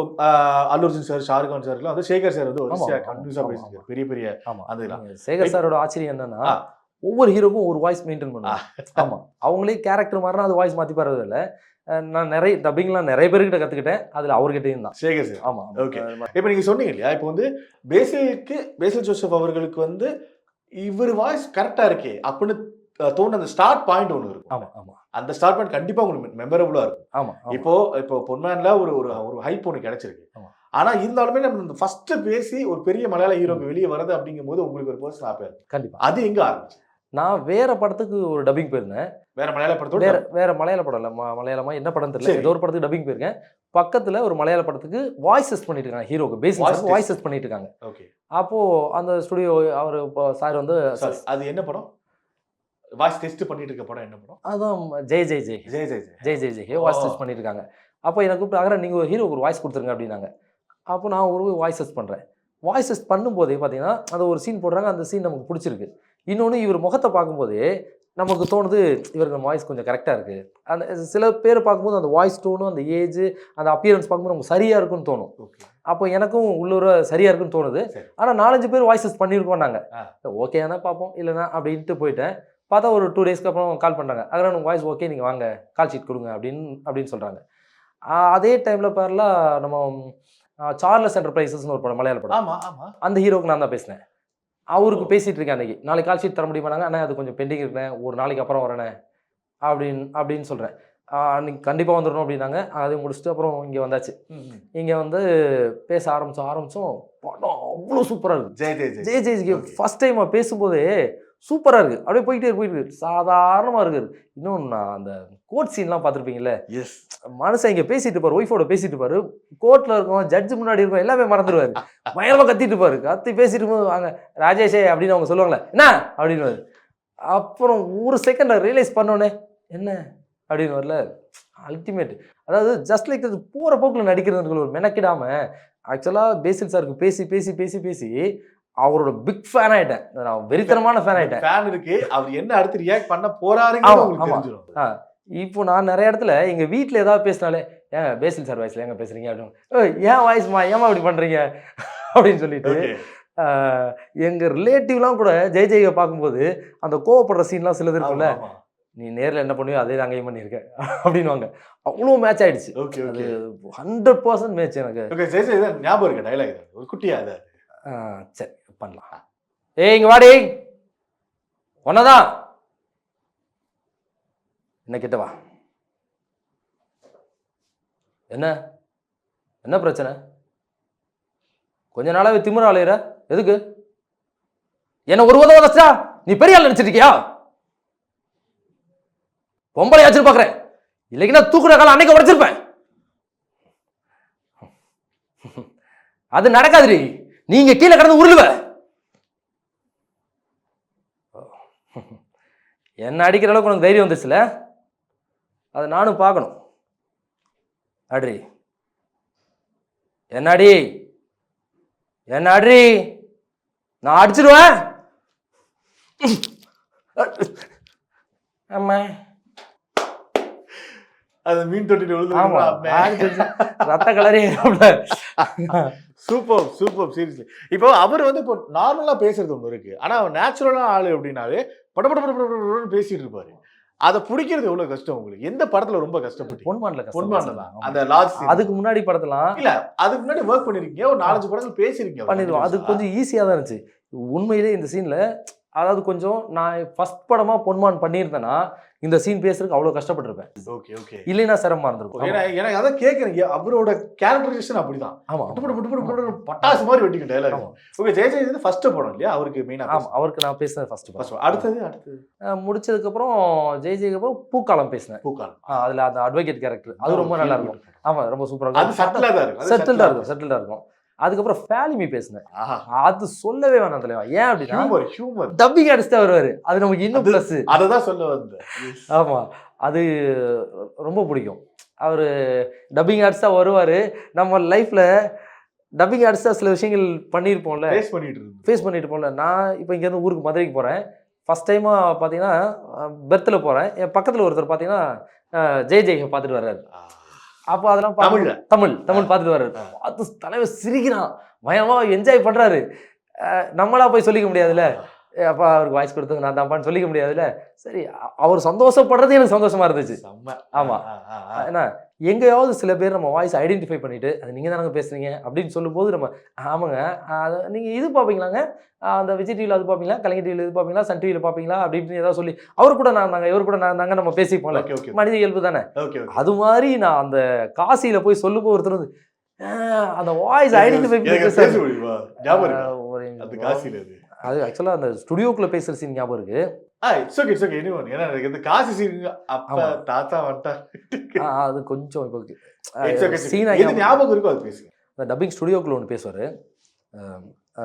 அல்லு அர்ஜுன் சார், ஷாருக்கான் சார்லாம் வந்து சேகர் சார் வந்து கன்ஃபியூஸா பேசுறாரு. பெரிய அந்த சேகர் சாரோட ஆச்சரியம் என்னன்னா, ஒவ்வொரு ஹீரோக்கும் ஒரு வாய்ஸ் மெயின்டைன் பண்ணுவாங்க. ஆமா, அவங்களே கேரக்டர் மாறினா அது வாய்ஸ் மாற்றி பாருறது இல்லை. நான் நிறைய டப்பிங்லாம் நிறைய பேர்கிட்ட கற்றுக்கிட்டேன், அதில் அவர்கிட்டையும் தான். சேகர் சார். ஆமாம். ஓகே, இப்போ நீங்கள் சொன்னீங்க இல்லையா, இப்போ வந்து பேசில் ஜோசப் அவர்களுக்கு வந்து இவர் வாய்ஸ் கரெக்டாக இருக்கே அப்படின்னு தோணுன அந்த ஸ்டார்ட் பாயிண்ட் ஒன்று இருக்கும். ஆமாம் ஆமாம், அந்த ஸ்டார்ட் பாயிண்ட் கண்டிப்பாக உங்களுக்கு மெமரபுளாக இருக்கும். ஆமாம். இப்போ பொன்மேன்ல ஒரு ஹைப் ஒன்று கிடைச்சிருக்கு. ஆனால் இருந்தாலுமே நம்ம ஃபர்ஸ்ட் பேசி ஒரு பெரிய மலையாள ஹீரோக்கு வெளியே வருது அப்படிங்கும்போது உங்களுக்கு ஒரு பர்சன் ஆப்பா இருக்கு. கண்டிப்பாக. அது எங்கே ஆரம்பிச்சு? நான் வேற படத்துக்கு ஒரு டப்பிங் போயிருந்தேன். வேற மலையாள படத்தோட வேற மலையாள படம் இல்லை, மலையாளமா என்ன படம் தெரியல, ஏதோ ஒரு படத்துக்கு டப்பிங் போயிருக்கேன். பக்கத்தில் ஒரு மலையாள படத்துக்கு வாய்ஸஸ் பண்ணிட்டு இருக்காங்க, ஹீரோக்கு பேசிக் வாய்ஸஸ் பண்ணிட்டு இருக்காங்க. ஓகே, அப்போ அந்த ஸ்டுடியோ அவர் சார் வந்து அது என்ன படம், வாய்ஸ் டெஸ்ட் பண்ணிட்டு இருக்க படம் என்ன படம்? அதான் ஜெய் ஜெய் ஜெய் ஜெய் ஜெய் ஜெய் ஜெய் ஜெய் வாய்ஸ் டெஸ்ட் பண்ணிட்டு இருக்காங்க. அப்போ எனக்கு கூப்பிட்டு ஆகிற நீங்கள் ஒரு ஹீரோக்கு ஒரு வாய்ஸ் கொடுத்துருங்க அப்படின்னாங்க. அப்போ நான் ஒரு வாய்ஸ் டெஸ்ட் பண்ணுறேன். வாய்ஸ் டெஸ்ட் பண்ணும்போதே பார்த்தீங்கன்னா அந்த ஒரு சீன் போடுறாங்க, அந்த சீன் நமக்கு பிடிச்சிருக்கு. இன்னொன்று இவர் முகத்தை பார்க்கும்போதே நமக்கு தோணுது இவருக்கு வாய்ஸ் கொஞ்சம் கரெக்டாக இருக்குது. அந்த சில பேர் பார்க்கும்போது அந்த வாய்ஸ் டோனும் அந்த ஏஜ் அந்த அப்பியரன்ஸ் பார்க்கும்போது நமக்கு சரியாக இருக்குன்னு தோணும். அப்போ எனக்கும் உள்ளூர சரியாக இருக்குன்னு தோணுது. ஆனால் 4-5 பேர் வாய்ஸஸ் பண்ணியிருக்கோம் நாங்கள். ஓகே ஆனால் பார்ப்போம், இல்லைனா அப்படின்ட்டு போயிட்டேன். பார்த்தா ஒரு 2 டேஸ்க்கு அப்புறம் கால் பண்ணுறாங்க, அதனால் உங்கள் வாய்ஸ் ஓகே, நீங்கள் வாங்க கால் ஷீட் கொடுங்க அப்படின்னு சொல்கிறாங்க. அதே டைமில் பேரில் நம்ம சார்லஸ் என்டர்பிரைசஸ்னு ஒரு படம், மலையாள படம். அந்த ஹீரோக்கு நான் தான் பேசினேன். அவருக்கு பேசிகிட்டு இருக்கேன் அன்றைக்கி. நாளைக்கு கால் ஷீட் தர முடியுமானாங்க. அண்ணா அது கொஞ்சம் பெண்டிங் இருக்கேன், ஒரு நாளைக்கு அப்புறம் வரேனே அப்படின்னு சொல்கிறேன். அன்றைக்கி கண்டிப்பாக வந்துடணும் அப்படின்னாங்க. அதை முடிச்சுட்டு அப்புறம் இங்கே வந்தாச்சு. இங்கே வந்து பேச ஆரம்பித்தோம். படம் அவ்வளோ சூப்பராக இருக்குது. ஜெய் ஜெய் ஃபஸ்ட் டைம் பேசும்போதே சூப்பராக இருக்குது. அப்படியே போயிட்டே இருக்கு, சாதாரணமாக இருக்குது. இன்னொன்று நான் அந்த கோர்ட் சீன்லாம் பார்த்துருப்பீங்கல்ல, மனுஷன் இங்கே பேசிட்டு பாரு, ஒய்ஃபோட பேசிட்டு பாரு, கோர்ட்டில் இருக்கும், ஜட்ஜு முன்னாடி இருக்கும், எல்லாமே மறந்துடுவார். பயங்கரமாக கத்திட்டு பாரு, கத்தி பேசிட்டு போது வாங்க ராஜேஷே அப்படின்னு அவங்க சொல்லுவாங்களே, என்ன அப்படின்னு. அப்புறம் ஒரு செகண்ட் ரியலைஸ் பண்ணோன்னே என்ன அப்படின்னு வரல, அல்டிமேட். அதாவது ஜஸ்ட் லைக் அது போகிற போக்கில் நடிக்கிறதுக்கு ஒரு மெனக்கிடாமல் ஆக்சுவலாக பேசில் சாருக்கு பேசி பேசி பேசி பேசி அவரோட பிக் ஃபேன் ஆயிட்டேன். நான் வெறித்தனமான ஃபேன் ஆயிட்டேன். ஃபேன் இருக்கு, அவர் என்ன அடுத்து ரியாக்ட் பண்ண போறாருன்னு. இப்போ நான் நிறைய இடத்துல எங்க வீட்டில் ஏதாவது பேசினாலே, ஏங்க பேசில் சார் வாய்ஸ்ல ஏங்க பேசுறீங்க அப்படின்னு, ஏன் வாய்ஸ்மா ஏமா இப்படி பண்றீங்க அப்படின்னு சொல்லிட்டு எங்க ரிலேட்டிவ்லாம் கூட ஜெய் ஜெயை பார்க்கும்போது அந்த கோவப்படுற சீன்லாம் சிலது இருக்குல்ல, நீ நேரில் என்ன பண்ணுவியோ அதே அங்கேயும் பண்ணியிருக்க அப்படின்வாங்க. அவ்வளோ மேட்ச் ஆயிடுச்சு. ஓகே அது ஓகே 100% மேட்ச் எனக்கு. ஓகே சரி சரி ஞாபகம் இருக்க டைலாக் ஒரு குட்டியா அது சரி பண்ணலாம். இங்க வாடி ஒன்னதான் என்ன கிட்ட வா. என்ன என்ன பிரச்சனை? கொஞ்ச நாளாவே திமிர அலையிற எதுக்கு? என்ன ஒரு உதவ வச்சா நீ பெரிய ஆள் நினைச்சிட்டு இருக்கியா? பொம்பளையாச்சுன்னு பாக்குறேன், இல்லைன்னா தூக்குற காலம் அன்னைக்கு உடைச்சிருப்பேன். அது நடக்காதுடி, நீங்க கீழே கிடந்து உருளுவ. என்ன அடிக்கிற அளவுக்கு உனக்கு தைரியம் வந்துச்சுல, அதை நானும் பார்க்கணும். அட்ரி என்ன அடி, என்ன அட்ரி, நான் அடிச்சிருவேன். ஆமா அது மீன் தொட்டிட்டு விழுந்து ரத்த கலரே. Super super seriously. இப்போ அவர் வந்து இப்போ நார்மலா பேசுறது ஒன்று இருக்கு, ஆனா அவர் நேச்சுரலான ஆளு அப்படின்னாலே பட பேசிட்டு இருப்பாரு. அதை பிடிக்கிறது எவ்வளவு கஷ்டம் உங்களுக்கு? எந்த படத்துல ரொம்ப கஷ்டப்பட்டு? பொன்மான்ல தான் அந்த லாஸ்ட். அதுக்கு முன்னாடி படத்துலாம் இல்ல, அதுக்கு முன்னாடி ஒர்க் பண்ணிருக்கீங்க, ஒரு 4-5 படங்கள் பேசிருக்கீங்க. பண்ணிடுவோம். அது கொஞ்சம் ஈஸியா தான் இருந்துச்சு உண்மையிலே. இந்த சீன்ல அதாவது கொஞ்சம் நான் ஃபர்ஸ்ட் படமா பொன்மான் பண்ணியிருந்தேன்னா இந்த சீன் பேசுறதுக்கு அவ்வளவு கஷ்டப்பட்டிருப்பேன். Okay okay. இல்லைன்னா சிரமமா இருந்திருக்கும். எனக்கு அதான் கேட்கறீங்க, அவரோட கேரக்டரைசேஷன் அப்படிதான். ஆமா பட்டாசு மாதிரி வெட்டிக்க டைலாக். ஓகே ஜெய் இது ஃபர்ஸ்ட் படம் இல்லையா அவருக்கு மெயினா? ஆமா அவருக்கு நான் பேசினது ஃபர்ஸ்ட் படம். அடுத்தது முடிச்சதுக்கு அப்புறம் ஜெய்ஜெய்க்கு அப்புறம் பூக்காலம் பேசினேன். பூக்காலம் அதுல அந்த அட்வொகேட் கேரக்டர் அது ரொம்ப நல்லா இருக்கும். ஆமா ரொம்ப சூப்பரா இருக்கும். அது சட்டிலா தான் இருக்கும். செட்டில்டா இருக்கும். அதுக்கப்புறம் ஃபேலிமி பேசினேன். அது சொல்லவே வேணாம் தலைவா. ஏன் அப்படின்னா ஹியூமர் டப்பிங் அடிச்சுட்டு வருவாரு, அது நமக்கு இன்னும் பிளஸ். அததான் சொல்ல வந்தேன். ஆமா அது ரொம்ப பிடிக்கும். அவரு டப்பிங் ஆர்டிஸ்டா வருவாரு. நம்ம லைஃப்ல டப்பிங் ஆர்டிஸ்டா சில விஷயங்கள் பண்ணியிருப்போம்ல, ஃபேஸ் பண்ணிட்டு இருப்போம்ல. நான் இப்போ இங்கேருந்து ஊருக்கு மதுரைக்கு போறேன். ஃபர்ஸ்ட் டைமா பார்த்தீங்கன்னா பெர்த்தில் போறேன். என் பக்கத்தில் ஒருத்தர் பார்த்தீங்கன்னா ஜெய் பார்த்துட்டு வர்றாரு. அப்போ அதெல்லாம் தமிழ் பார்த்துட்டு வர்றாரு. பார்த்து தலைவர் சிரிக்கிறான், பயமா என்ஜாய் பண்றாரு. நம்மளா போய் சொல்லிக்க முடியாதுல்ல, அப்பா அவருக்கு வாய்ஸ் கொடுத்தது நான் தான்ப்பான்னு சொல்லிக்க முடியாதுல்ல. சரி அவர் சந்தோஷப்படுறது எனக்கு சந்தோஷமா இருந்துச்சு. ஆமா ஏன்னா எங்கேயாவது சில பேர் நம்ம வாய்ஸ் ஐடென்டிஃபை பண்ணிட்டு அது நீங்க தானங்க பேசுறீங்க அப்படின்னு சொல்லும்போது நம்ம ஆமாங்க நீங்க இது பார்ப்பீங்களாங்க, அந்த விஜய் டிவியில் அது பார்ப்பீங்களா, கலைஞர் டிவியில் இது பார்ப்பீங்களா, சன் டிவியில் பார்ப்பீங்களா அப்படின்னு ஏதாவது சொல்லி அவர் கூட நான் தாங்க இவர் கூட நான் தாங்க நம்ம பேசிப்போம்ல, மனித இயல்பு தானே. அது மாதிரி நான் அந்த காசியில போய் சொல்லும்போது ஒருத்தர் வந்து அந்த வாய்ஸ் ஐடென்டிஃபை அது ஆக்சுவலா அந்த ஸ்டுடியோக்குள்ள பேசுற சீன் ஞாபகம் இருக்கு. அது கொஞ்சம் இப்போ ஞாபகம் இருக்கும். அது பேசுங்க. டப்பிங் ஸ்டுடியோக்குள்ள ஒன்று பேசுவாரு,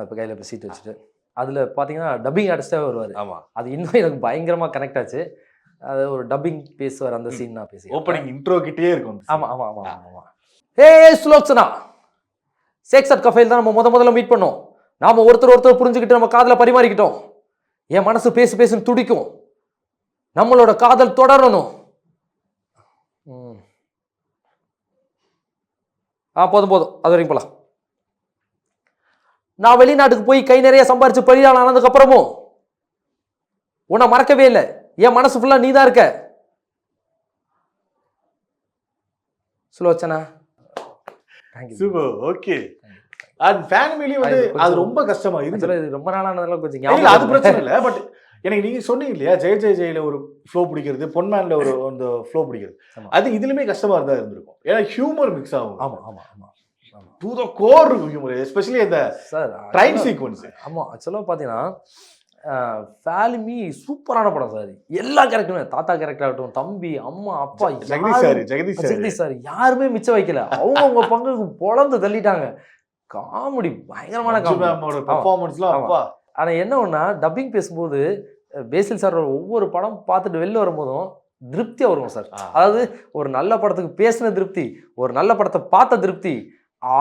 இப்போ கையில் இப்போ சீட் வச்சுட்டு அதில் பார்த்தீங்கன்னா டப்பிங் ஆர்டிஸ்டாகவே வருவார். ஆமாம் அது இன்னும் எனக்கு பயங்கரமாக கனெக்ட் ஆச்சு. அது ஒரு டப்பிங் பேசுவார் அந்த சீன் நான் பேசி ஓப்பனிங் இன்ட்ரோ கிட்டே இருக்கும். ஆமாம். சுலோச்சனா சேக்ஸட் கஃபேல் தான் நம்ம முதல்ல மீட் பண்ணோம். நாம ஒருத்தர் புரிஞ்சுக்கிட்டு நம்ம காதலை பரிமாறிக்கிட்டோம். என் மனசு பேசுன்னு துடிக்கும், நம்மளோட காதல் தொடரணும். போதும் அது வரைக்கும் போலாம். நான் வெளிநாட்டுக்கு போய் கை நிறைய சம்பாரிச்சு பெரியாள் ஆனதுக்கு அப்புறமும் உன்னை மறக்கவே இல்லை. என் மனசு ஃபுல்லா நீ தான் இருக்க சுலோச்சனா. ஓகே. அது ரொம்ப கஷ்டமா இருக்கு. ரொம்ப நாளானதெல்லாம் கொஞ்சம் அது பிரச்சனை இல்லை. பட் எனக்கு நீங்க சொன்னீங்க இல்லையா ஜெயில ஒரு ஃப்ளோ பிடிக்கிறது, பொன்மேன்ல ஒரு அந்த ஃப்ளோ பிடிக்கிறது, அது இதுலயுமே கஷ்டமா இருந்தா இருந்திருக்கும். ஏன்னா ஹியூமர் மிக்ஸ் ஆகும். ஆமா to the core humour, especially இந்த ட்ரைன் சீக்வென்ஸ். ஆமா ஆக்சுவலா பாத்தீங்கன்னா ஃபேலிமி சூப்பரான படம் சார். எல்லா கேரக்டருமே, தாத்தா கேரக்டர் ஆகட்டும், தம்பி, அம்மா, அப்பா, ஜெகதீஷ் சார் யாருமே மிச்சம் வைக்கல. அவங்க பங்குக்கு பொழந்து தள்ளிட்டாங்க. காமெடி பயங்கரமான பெர்ஃபார்மன்ஸ்லாம். ஆனா என்ன ஒண்ணா டப்பிங் பேசும்போது பேசில் சார் ஒவ்வொரு படம் பார்த்துட்டு வெளில வரும்போதும் திருப்தியா வரும் சார். அதாவது ஒரு நல்ல படத்துக்கு பேசின திருப்தி, ஒரு நல்ல படத்தை பார்த்த திருப்தி,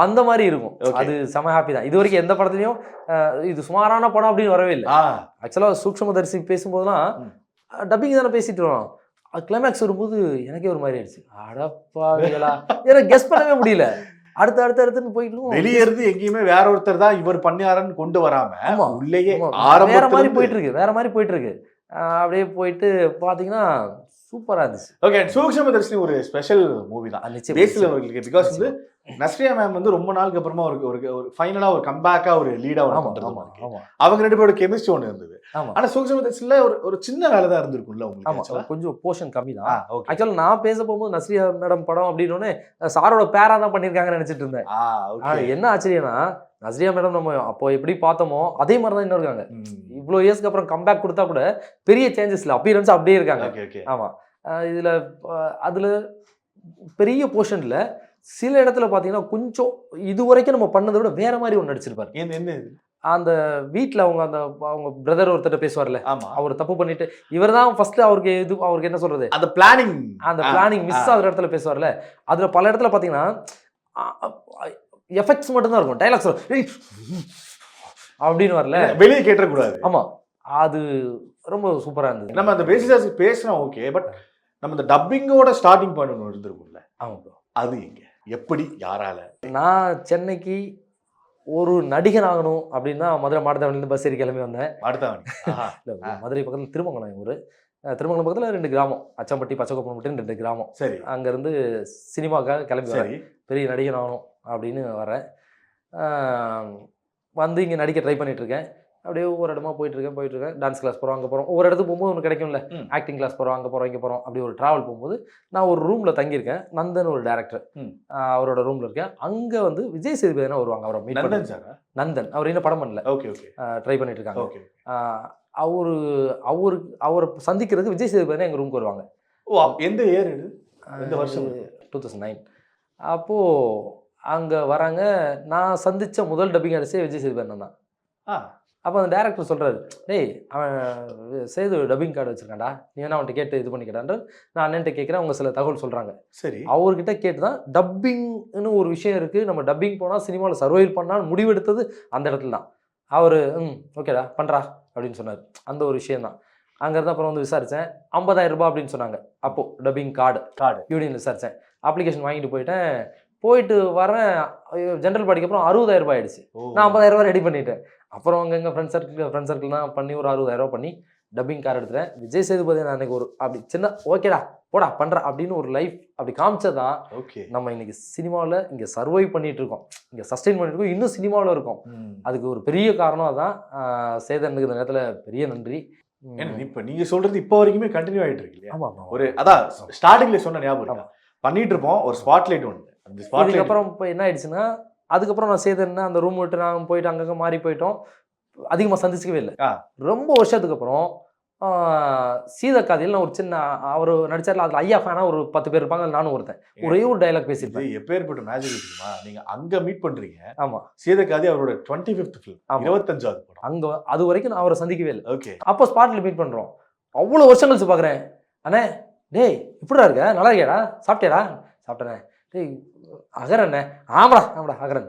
அந்த மாதிரி இருக்கும். அது செம ஹாப்பி தான். இது வரைக்கும் எந்த படத்துலயும் இது சுமாரான படம் அப்படின்னு வரவே இல்லை. ஆக்சுவலா சூக்ஷ்மதரிசி பேசும்போதுலாம் டப்பிங் தானே பேசிட்டு வரோம். கிளைமேக்ஸ் வரும்போது எனக்கே ஒரு மாதிரி ஆயிடுச்சு. அடப்பாவிகளா, எனக்கு கெஸ் பண்ணவே முடியல. அடுத்து போயிட்டு வெளியே இருந்து எங்கேயுமே வேற ஒருத்தர் தான் இவர் பண்ணியாரன்னு கொண்டு வராம உள்ளேயே வேற மாதிரி போயிட்டு இருக்கு. அப்படியே போயிட்டு பார்த்தீங்கன்னா சூப்பராக இருந்துச்சு. ஓகே, சூக்ஷ்மதர்ஷினி ஒரு ஸ்பெஷல் மூவி தான் நிச்சயம் பேசில் அவர்களுக்கு. பிகாஸ் வந்து நஸ்ரியா மேம் வந்து ரொம்ப நாளுக்கு அப்புறமா ஒரு ஃபைனலா ஒரு கம்பேக்கா ஒரு லீடா ஆமா பண்றது ஆமா இருக்கு. ஆமா அவங்க ரெண்டு பேரோட கெமிஸ்ட்ரி ஒன்று இருந்தது. ஆமா ஆனா சூக்ஷ்மதர்ஷினில ஒரு சின்ன வேலை தான் இருந்திருக்கும்ல ஆமா உங்களுக்கு. கொஞ்சம் போர்ஷன் கம்மி தான். ஓகே. ஆக்சுவலாக நான் பேச போகும்போது நஸ்ரியா மேடம் படம் அப்படின்னோடனே சாரோட பேரா தான் பண்ணியிருக்காங்கன்னு நினைச்சிட்டு இருந்தேன். ஓகே. என்ன ஆச்சரியம்னா நஸ்ரியா மேடம் நம்ம அப்போ எப்படி பார்த்தோமோ அதே மாதிரி தான் இன்னும் இருக்காங்க. இவ்வளோ இயர்ஸ்க்கு அப்புறம் கம்பேக் கொடுத்தா கூட பெரிய சேஞ்சஸ் இல்லை, அப்பியரன்ஸ் அப்படியே இருக்காங்க. Okay okay. ஆமா இதுல அதுல பெரிய போர்ஷன்ல சில இடத்துல பாத்தீங்கன்னா கொஞ்சம் இது வரைக்கும் நம்ம பண்ணதை விட வேற மாதிரி ஒன்று நடிச்சிருப்பாரு. என்ன அந்த வீட்டில் அவங்க பிரதர் ஒருத்தர் பேசுவார்ல, ஆமா அவர் தப்பு பண்ணிட்டு இவர் தான் ஃபர்ஸ்ட் அவருக்கு என்ன சொல்றது அந்த பிளானிங் மிஸ் ஆகுற இடத்துல பேசுவார்ல, அதுல பல இடத்துல பாத்தீங்கன்னா எஃபெக்ட்ஸ் மட்டும் தான் இருக்கும், டைலாக்ஸ் அப்படின்னு வரல, வெளியே கேட்டக்கூடாது. ஆமா அது ரொம்ப சூப்பரா இருந்தது. நம்ம அந்த பேசிஸ் பேசுறோம் ஓகே, பட் நம்ம இந்த டப்பிங்கோட ஸ்டார்டிங் பாயிண்ட் ஒன்று இருந்திருக்கும்ல, ஆமா ப்ரோ. அது எங்க எப்படி யாரால? நான் சென்னைக்கு ஒரு நடிகன் ஆகணும் அப்படின்னா மதுரை மாடத்தாவணிலேருந்து பஸ் ஏறி கிளம்பி வந்தேன். இல்லை மதுரை பக்கத்தில் திருமங்கலம் ஊர். திருமங்கலம் பக்கத்தில் 2 கிராமம், அச்சம்பட்டி பச்சைக்குப்பம்பட்டின்னு 2 கிராமம். சரி. அங்கேருந்து சினிமாவுக்காக கிளம்பி வரேன், பெரிய நடிகன் ஆகணும் அப்படின்னு வரேன். வந்து இங்கே நடிக்க ட்ரை பண்ணிட்டு இருக்கேன். அப்படியே ஒவ்வொரு இடமா போயிட்டு இருக்கேன். டான்ஸ் கிளாஸ் போகிறோம், அங்கே போகிறோம். ஒவ்வொரு இடத்துக்கு போகும்போது ஒன்று கிடைக்கும்ல, ஆக்டிங் கிளாஸ் போகிறோம், அங்கே போகிறோம், இங்கே போகிறோம். அப்படி ஒரு ட்ராவல் போகும்போது நான் ஒரு ரூமில் தங்கியிருக்கேன். நந்தன் ஒரு டேரக்டர், அவரோட ரூமில் இருக்கேன். அங்கே வந்து விஜய் சேதுபதினா வருவாங்க. அவரை மீட் பண்ண நந்தன், அவர் இன்னும் படம் பண்ணல, ஓகே ஓகே ட்ரை பண்ணிட்டு இருக்காங்க. அவரை சந்திக்கிறதுக்கு விஜய் சேதுபதி எங்கள் ரூமுக்கு வருவாங்க. ஓ, எந்த இயர் இது? எந்த வருஷம்? 2009. அப்போது அங்கே வராங்க. நான் சந்தித்த முதல் டப்பிங் ஆர்டிஸ்டே விஜய் சேதுபதி தான். அப்போ அந்த டேரக்டர் சொல்கிறாரு, டேய் அவன் சேது டப்பிங் கார்டு வச்சுருக்காண்டா, நீ வேணா அவன்கிட்ட கேட்டு இது பண்ணிக்கிறான்ற. நான் அண்ணன்ட்ட கேட்குறேன், அவங்க சில தகவல் சொல்கிறாங்க. சரி. அவர்கிட்ட கேட்டு தான் டப்பிங்னு ஒரு விஷயம் இருக்குது, நம்ம டப்பிங் போனால் சினிமாவில் சர்வைவ் பண்ணால் முடிவெடுத்தது அந்த இடத்துல தான். அவர் ஓகேடா பண்ணுறா அப்படின்னு சொன்னார். அந்த ஒரு விஷயம் தான். அங்கேருந்து அப்புறம் வந்து விசாரித்தேன். 50,000 ரூபாய் அப்படின்னு சொன்னாங்க. அப்போது டப்பிங் கார்டு யூனியன் விசாரித்தேன். அப்ளிகேஷன் வாங்கிட்டு போயிட்டு வரேன். ஜென்ரல் பாடிக்கு அப்புறம் 60,000 ரூபாய் ஆயிடுச்சு. நான் 50,000 ரூபாய் ரெடி பண்ணிட்டேன். அப்புறம் அங்கே ஃப்ரெண்ட் சர்க்கிள்லாம் பண்ணி ஒரு 60,000 ரூபாய் பண்ணி டப்பிங் கார் எடுத்துட்டேன். விஜய் சேதுபதி நான் அன்றைக்கி ஒரு அப்படி சின்ன ஓகேடா போடா பண்ணுறேன் அப்படின்னு ஒரு லைஃப் அப்படி காமிச்சதான் நம்ம இன்னைக்கு சினிமாவில் இங்கே சர்வை பண்ணிட்டு இருக்கோம், இங்கே சஸ்டெயின் பண்ணிட்டு இருக்கோம், இன்னும் சினிமாவில் இருக்கோம். அதுக்கு ஒரு பெரிய காரணம் அதான். சேதனுக்கு இந்த நேரத்தில் பெரிய நன்றி. இப்போ நீங்கள் சொல்கிறது இப்போ வரைக்குமே கண்டினியூ ஆகிட்டு இருக்கு. ஆமாம், ஒரு அதான் ஸ்டார்டிங்கில் சொன்ன ஞாபகம் பண்ணிட்டு இருப்போம். ஒரு ஸ்பாட்லைட் ஒன்று. அதுக்கப்புறம் இப்போ என்ன ஆயிடுச்சுன்னா, அதுக்கப்புறம் நான் சேதன்னா அந்த ரூம் விட்டு நாங்கள் போயிட்டு அங்கங்கே மாறி போயிட்டோம். அதிகமாக சந்திச்சிக்கவே இல்லை. ரொம்ப வருஷத்துக்கு அப்புறம் சீதக்காதியில் நான் ஒரு சின்ன அவர் நடிச்சார்ல, அதில் ஐயா ஃபேனாக ஒரு 10 பேர் இருப்பாங்க, நானும் ஒருத்தன். ஒரே ஒரு டைலாக் பேசியிருப்பேன். எப்பேற்பட்ட மேஜிக் இருக்குமா, நீங்கள் அங்கே மீட் பண்ணுறீங்க. ஆமாம், சீதக்காதி அவரோட 25th ஃபிலிம், 25வது படம். அங்கே அது வரைக்கும் நான் அவரை சந்திக்கவே இல்லை. ஓகே. அப்போ ஸ்பாட்டில் மீட் பண்ணுறோம். அவ்வளோ வருஷம் கழிச்சு பார்க்குறேன். அண்ணே டேய் இப்படிடா இருக்க, நல்லா இருக்கியாடா, சாப்பிட்டேடா? சாப்பிட்டேண்ணே. டேய் அகரண்ணே. ஆமாடா அகரன்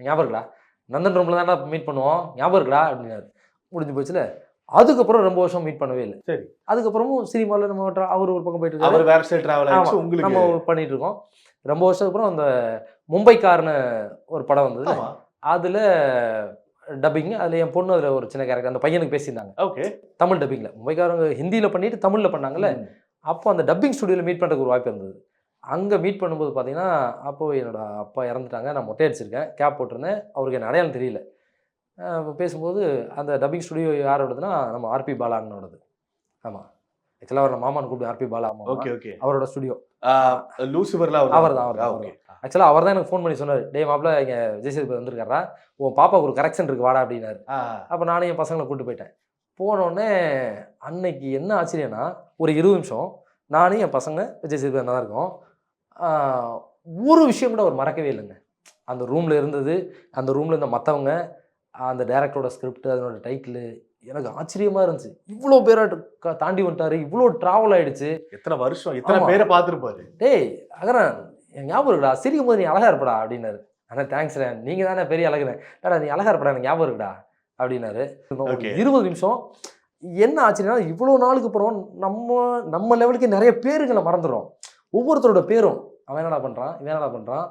ஞாபகம் இருக்குடா, நந்தன் ரூமில் தான்டா மீட் பண்ணுவோம், ஞாபகம் இருக்குடா அப்படின்னாரு. முடிஞ்சு போச்சுல. அதுக்கப்புறம் ரொம்ப வருஷம் மீட் பண்ணவே இல்லை. சரி. அதுக்கப்புறமும் சினிமாவில் நம்ம அவர் ஒரு பக்கம் போயிட்டு இருக்காரு, வேற சைடு டிராவல் ஆயிடுச்சு, உங்களுக்கு நம்ம பண்ணிட்டு இருக்கோம். ரொம்ப வருஷத்துக்கு அப்புறம் அந்த மும்பைக்காரன்னு ஒரு படம் வந்தது, அதில் டப்பிங். அதில் என் பொண்ணு அதில் ஒரு சின்ன கேரக்டர், அந்த பையனுக்கு பேசியிருந்தாங்க. ஓகே. தமிழ் டப்பிங்கில் மும்பைக்காரங்க ஹிந்தியில் பண்ணிட்டு தமிழில் பண்ணாங்கல்ல. அப்போ அந்த டப்பிங் ஸ்டுடியோவில் மீட் பண்ணுறதுக்கு ஒரு வாய்ப்பு இருந்தது. அங்கே மீட் பண்ணும்போது பார்த்தீங்கன்னா, அப்போது என்னோடய அப்பா இறந்துட்டாங்க. நான் மொட்டை அடிச்சிருக்கேன், கேப் போட்டிருந்தேன். அவருக்கு என்ன அடையாளம் தெரியல. பேசும்போது அந்த டப்பிங் ஸ்டுடியோ யாரோடதுன்னா நம்ம ஆர்பி பாலா அண்ணனோடது. ஆமாம், ஆக்சுவலாக அவர் மாமான்னு கூப்பிட்டு ஆர்பி பாலா. Okay okay. அவரோட ஸ்டுடியோ லூசிஃபரில் அவர் தான். ஆக்சுவலாக அவர் தான் எனக்கு ஃபோன் பண்ணி சொன்னார், டே மாப்பிள்ள இங்கே விஜய் சேதுபதி வந்திருக்காரா, உன் பாப்பாவுக்கு ஒரு கரெக்ஷன் இருக்குது வாடா அப்படின்னாரு. அப்போ நானும் என் பசங்களை கூப்பிட்டு போயிட்டேன். போனோடனே அன்னைக்கு என்ன ஆச்சரியன்னா, ஒரு 20 நிமிஷம் நானும் என் பசங்க விஜய் சேதுபதி தான் இருக்கோம். ஒரு விஷயம் கூட அவர் மறக்கவே இல்லைங்க. அந்த ரூமில் இருந்தது, அந்த ரூமில் இருந்த மற்றவங்க, அந்த டேரக்டரோட ஸ்கிரிப்ட், அதனோட டைட்டிலு எனக்கு ஆச்சரியமாக இருந்துச்சு. இவ்வளோ பேரை தாண்டி வந்துட்டாரு, இவ்வளோ ட்ராவல் ஆகிடுச்சு. எத்தனை வருஷம், எத்தனை பேரை பார்த்துருப்பாரு. டேய் அகரன் ஞாபகம் இருக்குடா, சிரிக்கும் போது நீ அழகா இருப்படா அப்படின்னாரு. ஆனால் தேங்க்ஸ்டா, நீங்கள் தானே பெரிய அழகுனேன். ஏடா நீ அழகா இருப்படா, எனக்கு ஞாபகம் இருக்குடா அப்படின்னாரு. 20 நிமிஷம். என்ன ஆச்சுன்னா, இவ்வளோ நாளுக்கு அப்புறம் நம்ம லெவலுக்கு நிறைய பேருங்களை மறந்துடும். ஒவ்வொருத்தரோட பேரும், அவன் என்னடா பண்ணுறான், இவன் என்னடா பண்ணுறான்,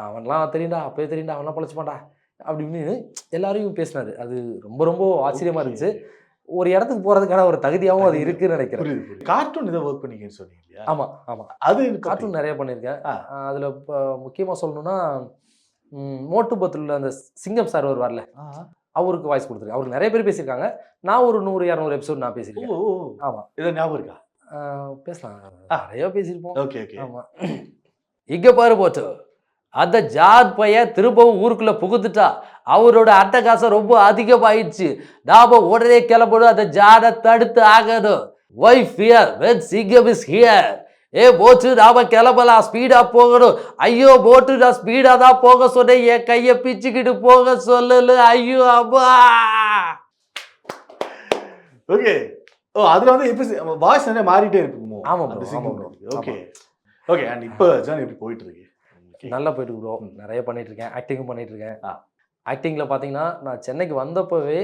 அவன்லாம் தெரியுண்டா, அப்போயே தெரியுண்டா, அவன்லாம் பழச்சுப்பான்டா அப்படின்னு எல்லாரையும் பேசினாரு. அது ரொம்ப ரொம்ப ஆச்சரியமாக இருந்துச்சு. ஒரு இடத்துக்கு போறதுக்கான ஒரு தகுதியாகவும் அது இருக்குன்னு நினைக்கிறேன். புரியுது. கார்ட்டூன் இதை ஒர்க் பண்ணீங்கன்னு சொன்னீங்க இல்லையா? ஆமா ஆமா, அது கார்ட்டூன் நிறைய பண்ணியிருக்கேன். ஆ. அதுல முக்கியமா சொல்லணும்னா மோட்டு பத்துல அந்த சிங்கம் சார் வருவார்ல, அவருக்கு வாய்ஸ் கொடுத்துருக்கேன். அவருக்கு நிறைய பேர் பேசியிருக்காங்க. நான் ஒரு 100-200 எபிசோட் நான் பேசியிருக்கேன். ஆமா. இதை ஞாபகம் இருக்கா? பேசலாம், நிறைய பேசியிருப்போம். Okay okay. ஆமா. இங்க பாரு போட்டு, அந்த ஜாத் பையன் திரும்பவும் ஊருக்குள்ள புகுந்துட்டா, அவரோட அட்டகாசம் ரொம்ப அதிகமாயிடுச்சு. நாம உடனே கிளம்பணும், அந்த ஜாதை தடுத்து ஆகணும். Why fear when சிங்கம் is here? போட்டு நாம கிளம்பலாம், ஸ்பீடா போகணும். ஐயோ போட்டு, நான் ஸ்பீடா தான் போக சொன்னேன், என் கையை பிச்சுக்கிட்டு போக சொல்லல. ஐயோ அம்மா. ஓகே. அதுல வந்து இப்ப வாய்ஸ் நிறைய மாறிட்டே இருக்குமோ? ஆமா அந்த bro, சிங்கம். ஆமா bro. Okay okay. அண்ட் இப்போ ஜான் எப்படி போயிட்டு இருக்கு? நல்லா போயிட்டு ப்ரோ. நிறைய பண்ணிட்டு இருக்கேன், ஆக்டிங்கும் பண்ணிட்டு இருக்கேன். ஆக்டிங்ல பாத்தீங்கன்னா நான் சென்னைக்கு வந்தப்பவே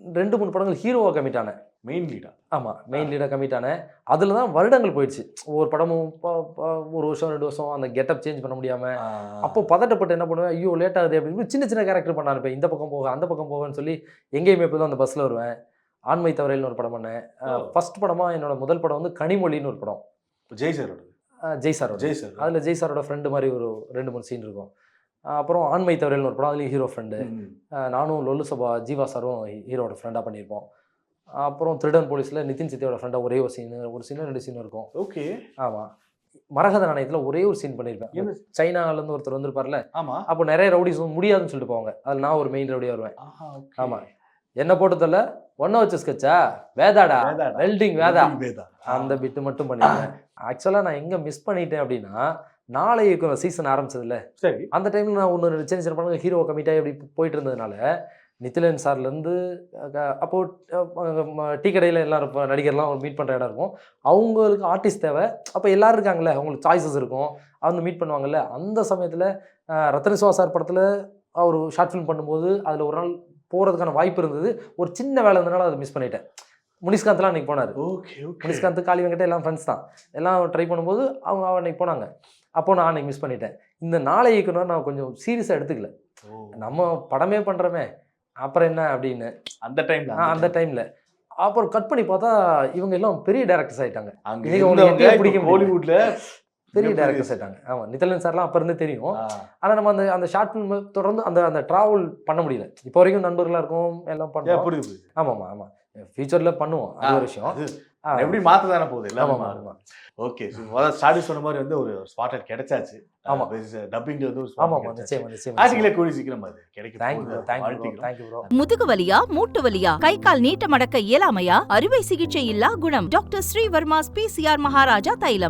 2-3 படங்கள் ஹீரோவா கமிட் ஆனேன். மெயின் லீடா? ஆமா, மெயின் லீடா கமிட் ஆனேன். அதுல தான் வருடங்கள் போயிடுச்சு. ஒவ்வொரு படமும் 1 வருஷம் 2 வருஷம் அந்த கெட்டப் சேஞ்ச் பண்ண முடியாம, அப்போ பதட்டப்பட்டு என்ன பண்ணுவேன், ஐயோ லேட் ஆகுது அப்படின்னு சின்ன சின்ன கேரக்டர் பண்ண ஆரம்பிப்பேன். இந்த பக்கம் போக அந்த பக்கம் போகன்னு சொல்லி எங்கேயுமே போய் அந்த பஸ்ல வருவேன். ஆண்மை தவறையில்னு ஒரு படம் பண்ணேன். ஃபர்ஸ்ட் படமா என்னோட முதல் படம் வந்து கனிமொழின்னு ஒரு படம். ஜெய் சாரோட? ஜெய் சார். அதில் ஜெய் சாரோட ஃப்ரெண்டு மாதிரி ஒரு 2-3 சீன் இருக்கும். அப்புறம் ஆண்மை தவறையில்னு ஒரு படம், அதுலேயும் ஹீரோ ஃப்ரெண்டு. நானும் லொல்லு சபா ஜீவா சாரும் ஹீரோட ஃப்ரெண்டாக பண்ணியிருப்போம். அப்புறம் திருடன் போலீஸில் நிதின் சித்தியோட ஃப்ரெண்டாக ஒரே ஒரு சீனு 2 சீன் இருக்கும். ஓகே. ஆமாம். மரகத நாணயத்தில் ஒரே ஒரு சீன் பண்ணியிருப்பேன். சைனாலேருந்து ஒருத்தர் வந்திருப்பார்ல, ஆமா. அப்போ நிறைய ரவுடிஸ் முடியாதுன்னு சொல்லிட்டு போவாங்க. அதில் நான் ஒரு மெயின் ரவுடியாக வருவேன். ஆமாம். என்ன போட்டதில்ல ஒன்றை வச்சு ஸ்கெட்சா வேதாடா வெல்டிங் வேதா, அந்த பிட்டு மட்டும் பண்ணிடுவேன். ஆக்சுவலாக நான் எங்கே மிஸ் பண்ணிட்டேன் அப்படின்னா, நாளைக்கு சீசன் ஆரம்பிச்சதுல சரி, அந்த டைமில் நான் ஒன்று சின்ன சின்ன படங்கள் ஹீரோ கமிட்டாக இப்படி போயிட்டு இருந்ததுனால, நித்திலன் சார்லேருந்து அப்போது டீ கடையில் எல்லாரும் நடிகர்லாம் மீட் பண்ணுற இடம் இருக்கும். அவங்களுக்கு ஆர்டிஸ்ட் தேவை. அப்போ எல்லோரும் இருக்காங்களே, அவங்களுக்கு சாய்ஸஸ் இருக்கும், அவங்க மீட் பண்ணுவாங்கல்ல. அந்த சமயத்தில் ரத்தன சார் படத்தில் அவர் ஷார்ட் ஃபிலிம் பண்ணும்போது அதில் ஒரு நாள் போகிறதுக்கான வாய்ப்பு இருந்தது. ஒரு சின்ன வேலை இருந்தனால அதை மிஸ் பண்ணிட்டேன். முனிஷ்காந்த்லாம் அன்றைக்கி போனார். முனிஷ்காந்த், காளி வெங்கட்ட எல்லாம் ஃப்ரெண்ட்ஸ் தான். எல்லாம் ட்ரை பண்ணும்போது அவங்க அன்றைக்கி போனாங்க. அப்போது நான் அன்றைக்கி மிஸ் பண்ணிட்டேன். இந்த நாளை இயக்குனர் நான் கொஞ்சம் சீரியஸாக எடுத்துக்கல. நம்ம படமே பண்ணுறோமே அப்புறம் என்ன அப்படின்னு அந்த டைமில் அப்புறம் கட் பண்ணி பார்த்தா இவங்க எல்லாம் பெரிய டேரக்டர்ஸ் ஆகிட்டாங்க. ஹாலிவுட்ல பெரிய டேரக்டர்ஸ் ஆகிட்டாங்க. ஆமாம், நிதிலன் சார்லாம் அப்போ இருந்தே தெரியும். ஆனால் நம்ம அந்த ஷார்ட் ஃபிலிம் தொடர்ந்து அந்த ட்ராவல் பண்ண முடியல. இப்போ வரைக்கும் நண்பர்களாக இருக்கும், எல்லாம் பண்ணுவோம். புரியுது. ஆமாம் ஆமாம், ஃபியூச்சரில் பண்ணுவோம். அது ஒரு விஷயம். எப்படி மாற்ற தானே போகுது எல்லாம். ஆமாம். ஓகே, ஸ்டார்டிங் சொன்ன மாதிரி வந்து ஒரு ஸ்பாட் கிடைச்சாச்சு. ஆமாம், டப்பிங்ல வந்து ஒரு ஆமாம், நிச்சயமா ஆர்டிகலே கூடி சீக்கிரம் அது கிடைக்கும். Thank you bro. முதுகு வலியா, மூட்டு வலியா, கை கால் நீட்ட மடக்க இயலாமையா, அறுவை சிகிச்சை இல்லா குணம். டாக்டர் ஸ்ரீவர்மாஸ் PCR மகாராஜா தைலம்.